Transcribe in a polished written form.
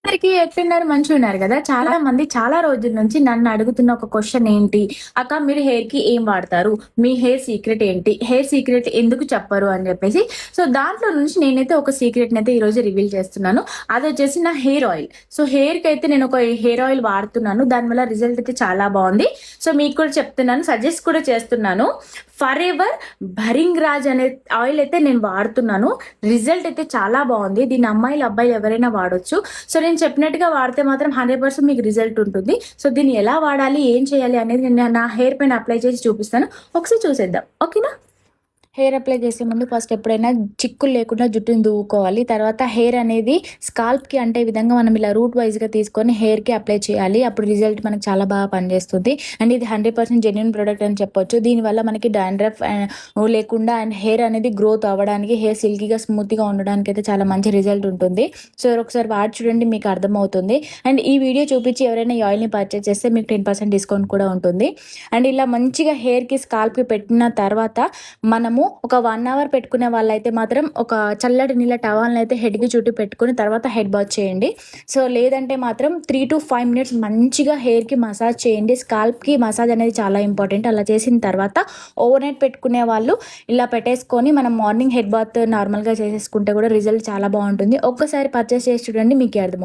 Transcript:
అందరికి ఎట్లున్నారు? మంచిగున్నారు గదా! చాలా మంది చాలా రోజుల నుంచి నన్ను అడుగుతున్న ఒక క్వెషన్ ఏంటి? "అక్క మీరు హెయిర్‌కి ఏం వాడతారు? మీ హెయిర్ సీక్రెట్ ఏంటి? హెయిర్ సీక్రెట్ ఎందుకు చెప్పరు?" అని జెప్పేసి. సో, దాంట్లో నుంచి నేనైతే ఒక సీక్రెట్‌నైతే ఈరోజు రివీల్ చేస్తున్నాను. అదొచ్చేసి నా హెయిర్ ఆయిల్. సో, హెయిర్‌కైతే నేను ఒక హెయిర్ ఆయిల్ వాడుతున్నాను. దానివల్ల రిజల్ట్ అయితే చాలా బావుంది. సో, మీకు కూడా చెప్తున్నాను. సజెస్ట్ కూడా చేస్తున్నాను. ఫరెవర్ భరింగ్ రాజ్ అనే ఆయిల్ అయితే నేను వాడుతున్నాను. రిజల్ట్ అయితే చాలా బావుంది. దీన్ని అమ్మాయిలు, అబ్బాయిలు ఎవరైనా వాడొచ్చు. సో, నేను చెప్పినట్టుగా వాడితే మాత్రం 100% మీకు రిజల్ట్ ఉంటుంది. సో, దీన్ని ఎలా వాడాలి, ఏం చేయాలి అనేది నేను నా హెయిర్ పైన అప్లై చేసి చూపిస్తాను. ఒకసారి చూసేద్దాం. ఓకేనా? హెయిర్ అప్లై చేసే ముందు ఫస్ట్ ఎప్పుడైనా చిక్కులు లేకుండా జుట్టుని దువ్వుకోవాలి. తర్వాత హెయిర్ అనేది స్కాల్ప్‌కి అంటే ఈ విధంగా మనం ఇలా రూట్ వైస్‌గా తీసుకొని హెయిర్‌కి అప్లై చేయాలి. అప్పుడు రిజల్ట్ మనకు చాలా బాగా పనిచేస్తుంది. అండ్ ఇది 100% జెన్యూన్ ప్రొడక్ట్ అని చెప్పొచ్చు. దీనివల్ల మనకి డాండ్రఫ్ లేకుండా అండ్ హెయిర్ అనేది గ్రోత్ అవ్వడానికి, హెయిర్ సిల్కీగా, స్మూత్‌గా ఉండడానికి అయితే చాలా మంచి రిజల్ట్ ఉంటుంది. సో, ఒకసారి వాడి చూడండి, మీకు అర్థమవుతుంది. అండ్ ఈ వీడియో చూపించి ఎవరైనా ఈ ఆయిల్‌ని పర్చేస్ చేస్తే మీకు 10% డిస్కౌంట్ కూడా ఉంటుంది. అండ్ ఇలా మంచిగా హెయిర్‌కి, స్కాల్ప్‌కి పెట్టిన తర్వాత మనము ఒక 1 అవర్ పెట్టుకునే వాళ్ళైతే మాత్రం ఒక చల్లటి నీళ్ళ టవల్‌ని అయితే హెడ్‌కి చుట్టి పెట్టుకొని తర్వాత హెడ్ బాత్ చేయండి. సో, లేదంటే మాత్రం 3-5 మినిట్స్ మంచిగా హెయిర్‌కి మసాజ్ చేయండి. స్కాల్ప్‌కి మసాజ్ అనేది చాలా ఇంపార్టెంట్. అలా చేసిన తర్వాత ఓవర్ నైట్ పెట్టుకునే వాళ్ళు ఇలా పెట్టేసుకొని మనం మార్నింగ్ హెడ్ బాత్ నార్మల్‌గా చేసేసుకుంటే కూడా రిజల్ట్ చాలా బావుంటుంది. ఒక్కసారి పర్చేస్ చేసి చూడండి, మీకే అర్థమవుతుంది.